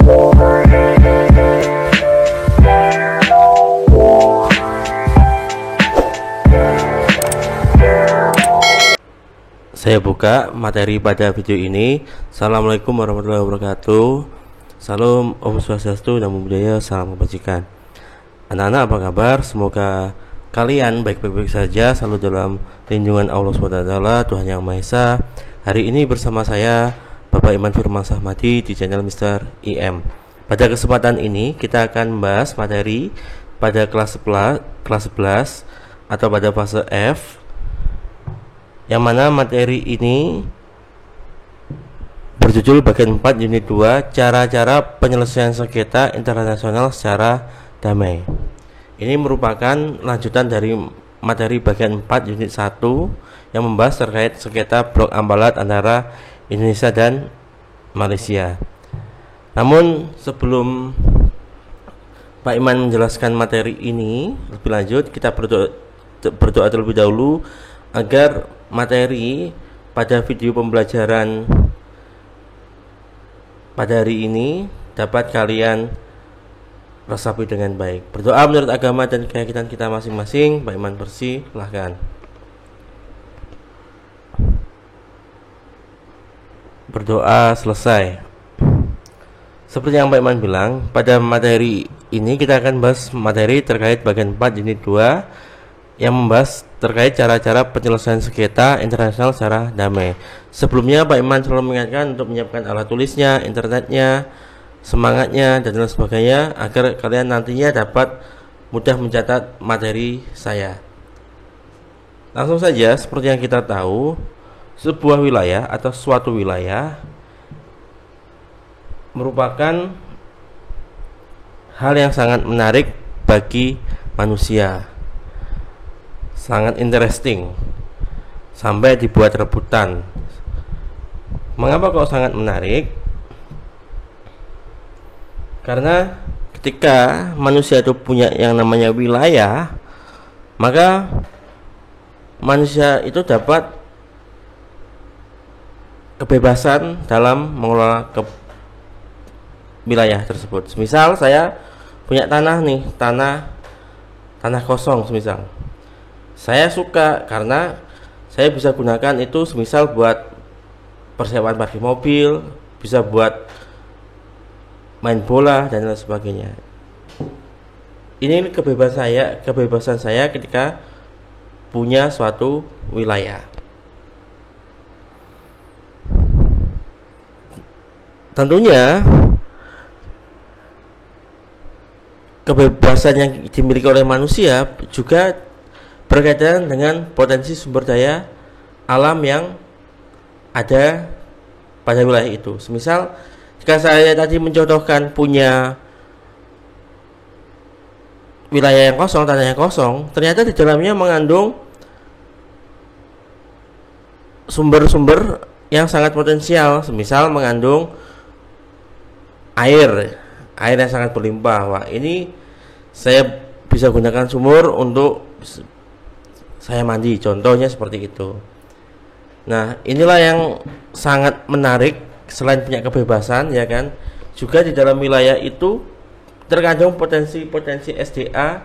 Saya buka materi pada video ini. Assalamualaikum warahmatullahi wabarakatuh. Salam Om Swastiastu, Namo Buddhaya, salam kebajikan. Anak-anak apa kabar? Semoga kalian baik-baik saja, selalu dalam lindungan Allah SWT, Tuhan Yang Maha Esa. Hari ini bersama saya Bapak Iman Firman Sahmadi di channel Mr. IM. Pada kesempatan ini kita akan membahas materi pada kelas 11 atau pada fase F, yang mana materi ini berjudul bagian 4 unit 2, cara-cara penyelesaian sengketa internasional secara damai. Ini merupakan lanjutan dari materi bagian 4 unit 1 yang membahas terkait sengketa blok Ambalat antara Indonesia dan Malaysia. Namun sebelum Pak Iman menjelaskan materi ini lebih lanjut, kita berdoa terlebih dahulu agar materi pada video pembelajaran pada hari ini dapat kalian resapi dengan baik. Berdoa menurut agama dan keyakinan kita masing-masing. Pak Iman bersih, silahkan. Berdoa selesai. Seperti yang Pak Iman bilang, pada materi ini kita akan bahas materi terkait bagian 4 unit 2 yang membahas terkait cara-cara penyelesaian sengketa internasional secara damai. Sebelumnya Pak Iman selalu mengingatkan untuk menyiapkan alat tulisnya, internetnya, semangatnya, dan lain sebagainya agar kalian nantinya dapat mudah mencatat materi saya. Langsung saja, seperti yang kita tahu, sebuah wilayah atau suatu wilayah merupakan hal yang sangat menarik bagi manusia, sangat interesting, sampai dibuat rebutan. Mengapa kok sangat menarik? Karena ketika manusia itu punya yang namanya wilayah, maka manusia itu dapat kebebasan dalam mengelola wilayah tersebut. Misal saya punya tanah nih, tanah kosong semisal. Saya suka karena saya bisa gunakan itu semisal buat persewaan parkir mobil, bisa buat main bola dan lain sebagainya. Ini kebebasan saya ketika punya suatu wilayah. Tentunya kebebasan yang dimiliki oleh manusia juga berkaitan dengan potensi sumber daya alam yang ada pada wilayah itu. Semisal jika saya tadi mencontohkan punya wilayah yang kosong, tanah yang kosong, ternyata di dalamnya mengandung sumber-sumber yang sangat potensial. Semisal mengandung air yang sangat berlimpah. Wah, ini saya bisa gunakan sumur untuk saya mandi, contohnya seperti itu. Nah, inilah yang sangat menarik. Selain punya kebebasan, ya kan, juga di dalam wilayah itu terkandung potensi-potensi SDA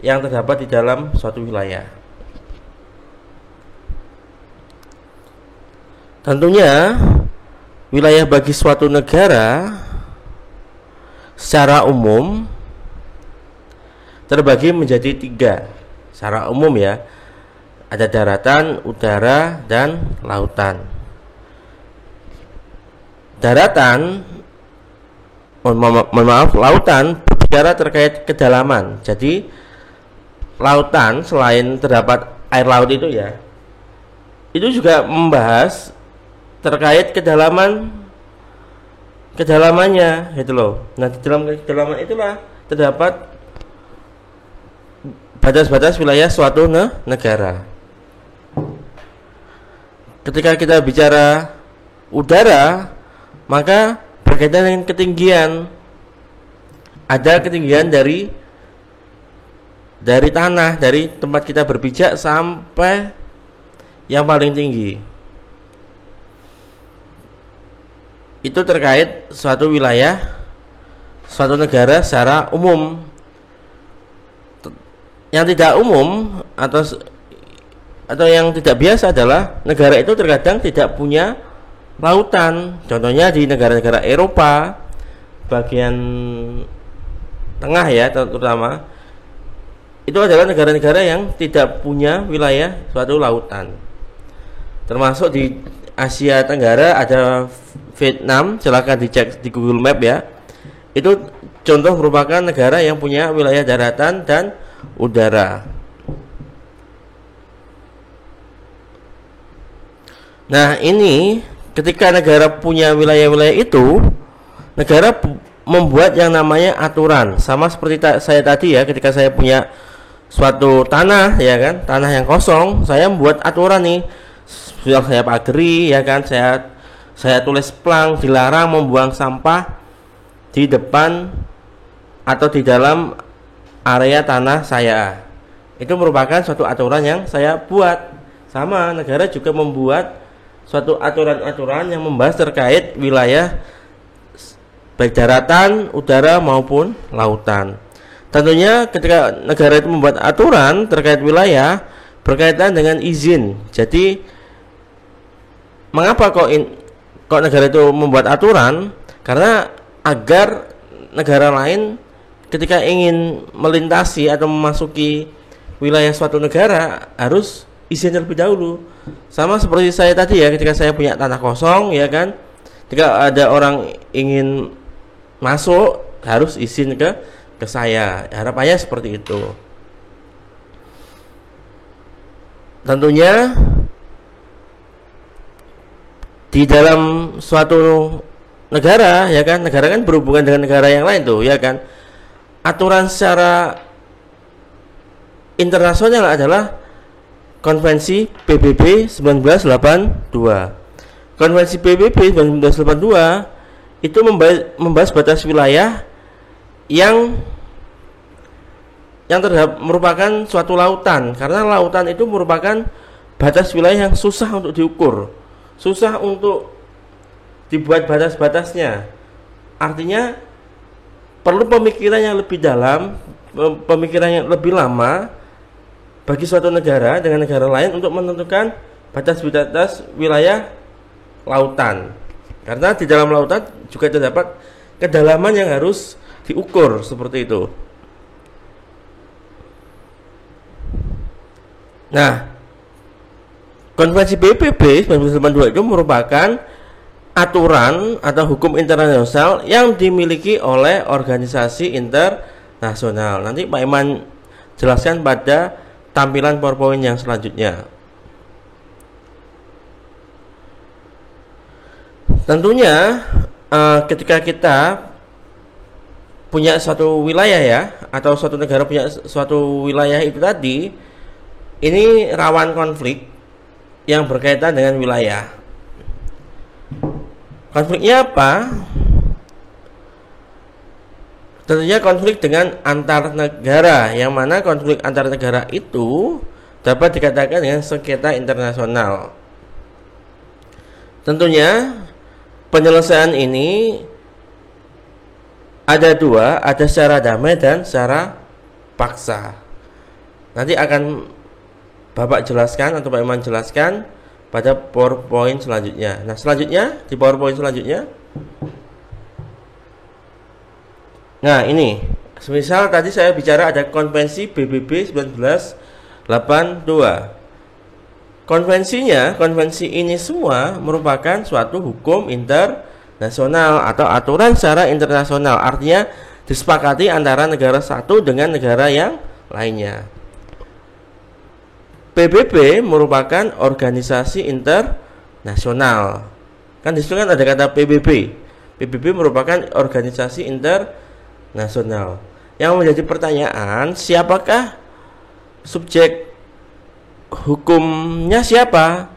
yang terdapat di dalam suatu wilayah. Tentunya wilayah bagi suatu negara secara umum terbagi menjadi 3 secara umum, ya. Ada daratan, udara, dan lautan. Daratan, mohon maaf, lautan berbicara terkait kedalaman. Jadi lautan selain terdapat air laut itu, ya, itu juga membahas terkait kedalamannya, gitu loh. Nah, di dalam kedalaman itulah terdapat batas-batas wilayah suatu negara. Ketika kita bicara udara, maka berkaitan dengan ketinggian. Ada ketinggian dari tanah, dari tempat kita berpijak sampai yang paling tinggi. itu terkait suatu wilayah, suatu negara secara umum. Yang tidak umum atau yang tidak biasa adalah negara itu terkadang tidak punya lautan. Contohnya di negara-negara Eropa bagian tengah ya, terutama itu adalah negara-negara yang tidak punya wilayah suatu lautan. Termasuk di Asia Tenggara ada Vietnam, silakan dicek di Google Map ya. Itu contoh merupakan negara yang punya wilayah daratan dan udara. Nah, ini ketika negara punya wilayah-wilayah itu, negara membuat yang namanya aturan. Sama seperti saya tadi ya, ketika saya punya suatu tanah ya kan, tanah yang kosong, saya membuat aturan nih. Sudah saya pagari ya kan, saya tulis plang dilarang membuang sampah di depan atau di dalam area tanah saya. Itu merupakan suatu aturan yang saya buat. Sama, negara juga membuat suatu aturan-aturan yang membahas terkait wilayah baik daratan, udara maupun lautan. Tentunya ketika negara itu membuat aturan terkait wilayah berkaitan dengan izin. Jadi mengapa kok negara itu membuat aturan? Karena agar negara lain ketika ingin melintasi atau memasuki wilayah suatu negara harus izin terlebih dahulu. Sama seperti saya tadi ya, ketika saya punya tanah kosong ya kan, ketika ada orang ingin masuk harus izin ke saya. Harapannya seperti itu. Tentunya di dalam suatu negara ya kan, negara kan berhubungan dengan negara yang lain tuh ya kan. Aturan secara internasional adalah Konvensi PBB 1982. Konvensi PBB 1982 itu membahas batas wilayah yang merupakan suatu lautan, karena lautan itu merupakan batas wilayah yang susah untuk diukur, susah untuk dibuat batas-batasnya. Artinya perlu pemikiran yang lebih dalam, pemikiran yang lebih lama bagi suatu negara dengan negara lain untuk menentukan batas-batas wilayah lautan. Karena di dalam lautan juga terdapat kedalaman yang harus diukur seperti itu. Nah, Konvensi PBB 1982 itu merupakan aturan atau hukum internasional yang dimiliki oleh organisasi internasional. Nanti Pak Iman jelaskan pada tampilan PowerPoint yang selanjutnya. Tentunya ketika kita punya suatu wilayah ya, atau suatu negara punya suatu wilayah itu tadi, ini rawan konflik yang berkaitan dengan wilayah. Konfliknya apa? Tentunya konflik dengan antar negara, yang mana konflik antar negara itu dapat dikatakan dengan sengketa internasional. Tentunya penyelesaian ini ada dua, ada secara damai dan secara paksa. Nanti akan Bapak jelaskan atau Pak Iman jelaskan pada PowerPoint selanjutnya. Nah, selanjutnya di PowerPoint selanjutnya. Nah, ini semisal tadi saya bicara ada Konvensi PBB 1982. Konvensi ini semua merupakan suatu hukum internasional atau aturan secara internasional. Artinya disepakati antara negara satu dengan negara yang lainnya. PBB merupakan organisasi internasional. Kan di situ kan ada kata PBB. PBB merupakan organisasi internasional. Yang menjadi pertanyaan, siapakah subjek hukumnya siapa?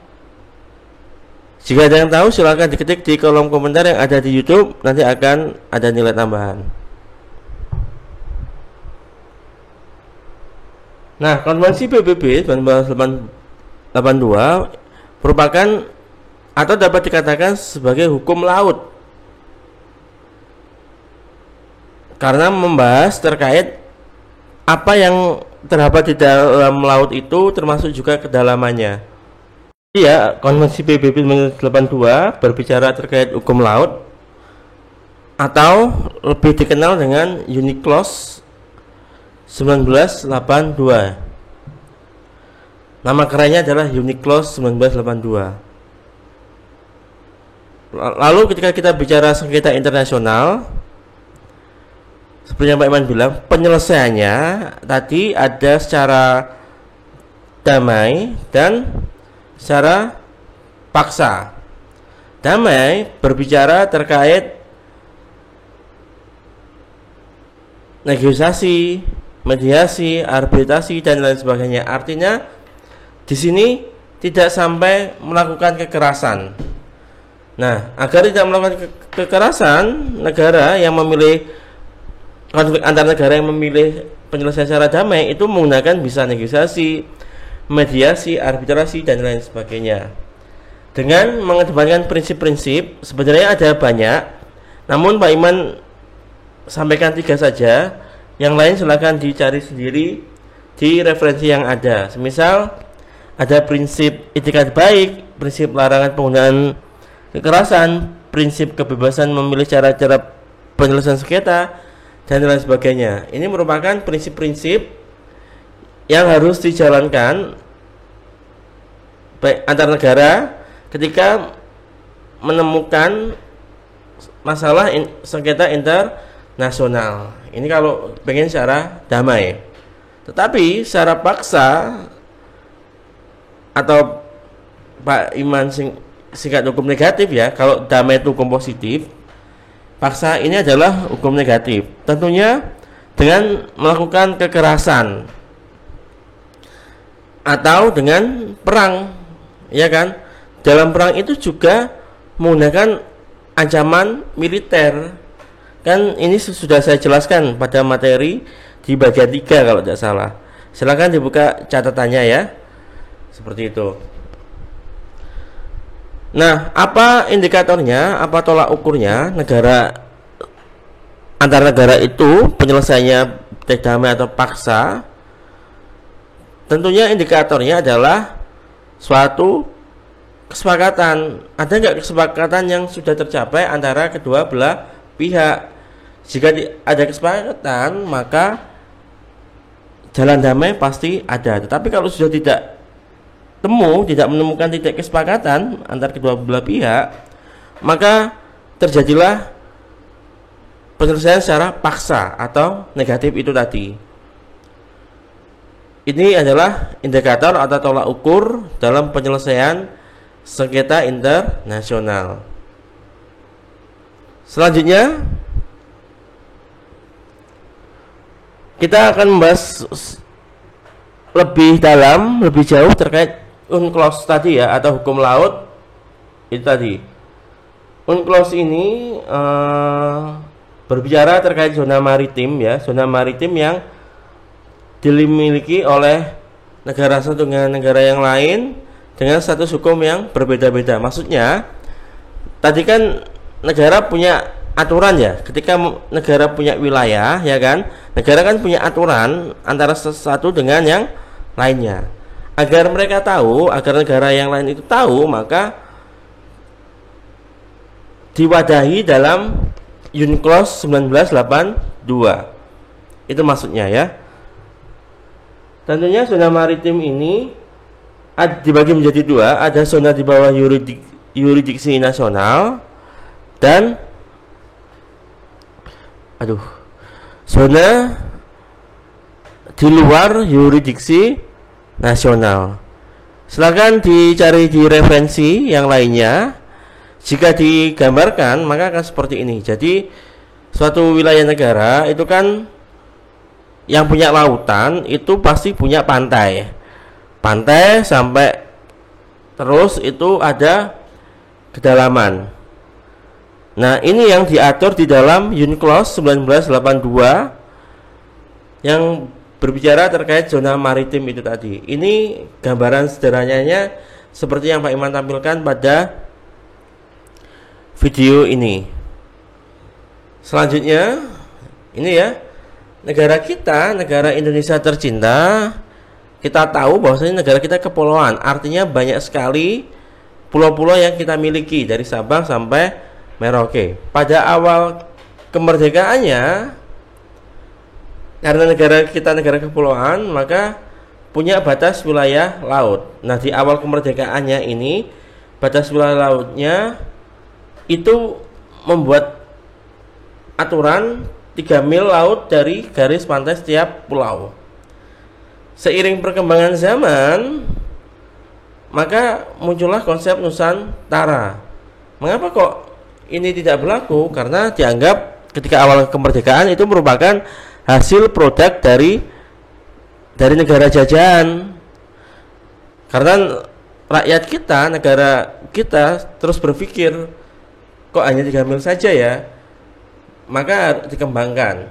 Jika ada yang tahu silakan diketik di kolom komentar yang ada di YouTube, nanti akan ada nilai tambahan. Nah, Konvensi PBB 1982 merupakan atau dapat dikatakan sebagai hukum laut karena membahas terkait apa yang terdapat di dalam laut itu, termasuk juga kedalamannya. Ya, Konvensi PBB 1982 berbicara terkait hukum laut atau lebih dikenal dengan UNCLOS 1982. Nama kerennya adalah UNCLOS 1982. Lalu ketika kita bicara sengketa internasional, seperti yang Pak Iman bilang, penyelesaiannya tadi ada secara damai dan secara paksa. Damai berbicara terkait negosiasi, mediasi, arbitrasi dan lain sebagainya. Artinya di sini tidak sampai melakukan kekerasan. Nah, agar tidak melakukan kekerasan, negara yang memilih konflik antar negara yang memilih penyelesaian secara damai itu menggunakan bisa negosiasi, mediasi, arbitrasi dan lain sebagainya. Dengan mengedepankan prinsip-prinsip, sebenarnya ada banyak, namun Pak Iman sampaikan 3 saja. Yang lain silakan dicari sendiri di referensi yang ada. Semisal ada prinsip etikat baik, prinsip larangan penggunaan kekerasan, prinsip kebebasan memilih cara-cara penyelesaian sengketa dan lain sebagainya. Ini merupakan prinsip-prinsip yang harus dijalankan baik antar negara ketika menemukan masalah sengketa internasional. Ini kalau pengen secara damai. Tetapi secara paksa atau Pak Iman singkat hukum negatif ya. Kalau damai itu hukum positif, paksa ini adalah hukum negatif. Tentunya dengan melakukan kekerasan atau dengan perang, ya kan? Dalam perang itu juga menggunakan ancaman militer. Kan ini sudah saya jelaskan pada materi di bagian 3 kalau tidak salah. Silakan dibuka catatannya ya. Seperti itu. Nah, apa indikatornya, apa tolak ukurnya antar negara itu penyelesaiannya damai atau paksa? Tentunya indikatornya adalah suatu kesepakatan. Ada nggak kesepakatan yang sudah tercapai antara kedua belah pihak? Jika ada kesepakatan, maka jalan damai pasti ada. Tetapi kalau sudah tidak menemukan titik kesepakatan antar kedua belah pihak, maka terjadilah penyelesaian secara paksa atau negatif itu tadi. Ini adalah indikator atau tolak ukur dalam penyelesaian sengketa internasional. Selanjutnya kita akan membahas lebih dalam, lebih jauh terkait UNCLOS tadi ya, atau hukum laut itu tadi. UNCLOS ini berbicara terkait zona maritim ya, zona maritim yang dimiliki oleh negara satu dengan negara yang lain dengan status hukum yang berbeda-beda. Maksudnya tadi kan negara punya aturan ya, ketika negara punya wilayah ya kan, negara kan punya aturan antara satu dengan yang lainnya. Agar mereka tahu, agar negara yang lain itu tahu, maka diwadahi dalam UNCLOS 1982. Itu maksudnya ya. Tentunya zona maritim ini dibagi menjadi 2, ada zona di bawah yurisdiksi nasional dan zona di luar yurisdiksi nasional. Silakan dicari di referensi yang lainnya. Jika digambarkan maka akan seperti ini. Jadi suatu wilayah negara itu kan yang punya lautan itu pasti punya pantai. Pantai sampai terus itu ada kedalaman. Nah, ini yang diatur di dalam UNCLOS 1982 yang berbicara terkait zona maritim itu tadi. Ini gambaran sederhananya seperti yang Pak Iman tampilkan pada video ini. Selanjutnya Ini ya, negara kita, negara Indonesia tercinta, kita tahu bahwasanya negara kita kepulauan, artinya banyak sekali pulau-pulau yang kita miliki dari Sabang sampai Merauke. Pada awal kemerdekaannya, karena negara kita negara kepulauan, maka punya batas wilayah laut. Nah, di awal kemerdekaannya ini, batas wilayah lautnya itu membuat aturan 3 mil laut dari garis pantai setiap pulau. Seiring perkembangan zaman, maka muncullah konsep Nusantara. Mengapa kok ini tidak berlaku? Karena dianggap ketika awal kemerdekaan itu merupakan hasil produk dari negara jajahan. Karena rakyat kita, negara kita terus berpikir, kok hanya 3 mil saja ya? Maka dikembangkan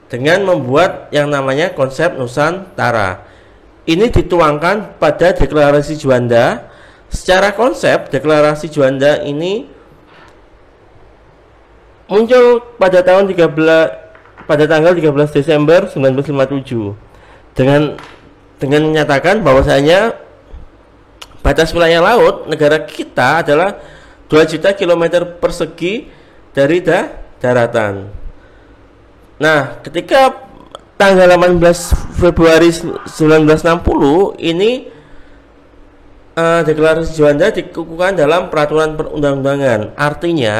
dengan membuat yang namanya konsep Nusantara. Ini dituangkan pada deklarasi Juanda. Secara konsep, deklarasi Juanda ini muncul pada tanggal 13 Desember 1957 dengan menyatakan bahwasanya batas wilayah laut negara kita adalah 2 juta kilometer persegi dari daratan. Nah, ketika tanggal 18 Februari 1960 ini deklarasi Juanda dikukuhkan dalam peraturan perundang-undangan. Artinya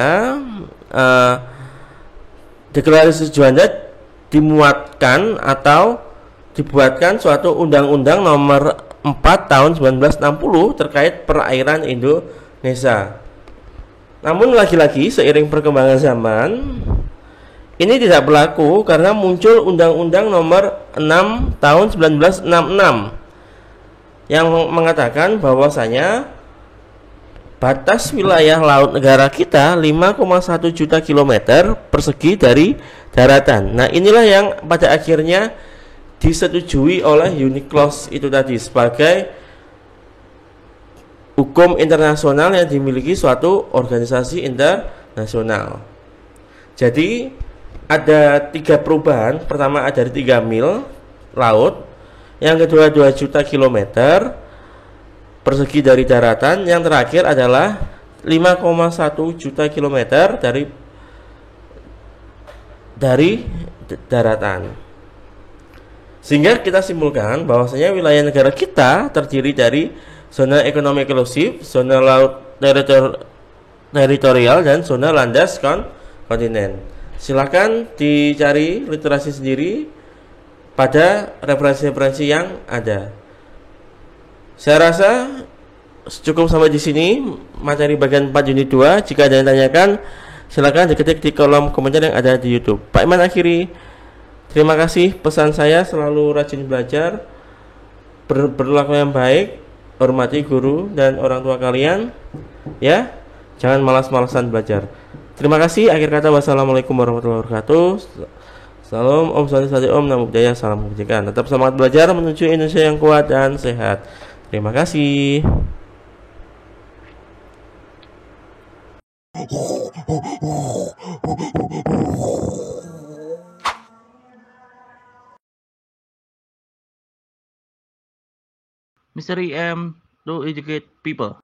deklarasi Juanda dimuatkan atau dibuatkan suatu undang-undang nomor 4 tahun 1960 terkait perairan Indonesia. Namun lagi-lagi seiring perkembangan zaman ini tidak berlaku karena muncul Undang-Undang Nomor 6 Tahun 1966 yang mengatakan bahwasanya batas wilayah laut negara kita 5,1 juta kilometer persegi dari daratan. Nah, inilah yang pada akhirnya disetujui oleh UNCLOS itu tadi sebagai hukum internasional yang dimiliki suatu organisasi internasional. Jadi ada 3 perubahan. Pertama ada 3 mil laut, yang kedua 2 juta kilometer persegi dari daratan, yang terakhir adalah 5,1 juta kilometer dari daratan. Sehingga kita simpulkan bahwasanya wilayah negara kita terdiri dari zona ekonomi eksklusif, zona laut teritorial, dan zona landas kontinen. Silakan dicari literasi sendiri pada referensi-referensi yang ada. Saya rasa cukup sampai di sini materi bagian 4 unit 2. Jika ada yang tanyakan, silakan diketik di kolom komentar yang ada di YouTube. Pak Iman akhiri. Terima kasih, pesan saya selalu rajin belajar, berlaku yang baik, hormati guru dan orang tua kalian, ya. Jangan malas-malasan belajar. Terima kasih. Akhir kata, wassalamualaikum warahmatullahi wabarakatuh. Salam, Om Swastiastu, Om Namo Buddhaya, salam kebajikan. Tetap semangat belajar menuju Indonesia yang kuat dan sehat. Terima kasih. Mr. EM to educate people.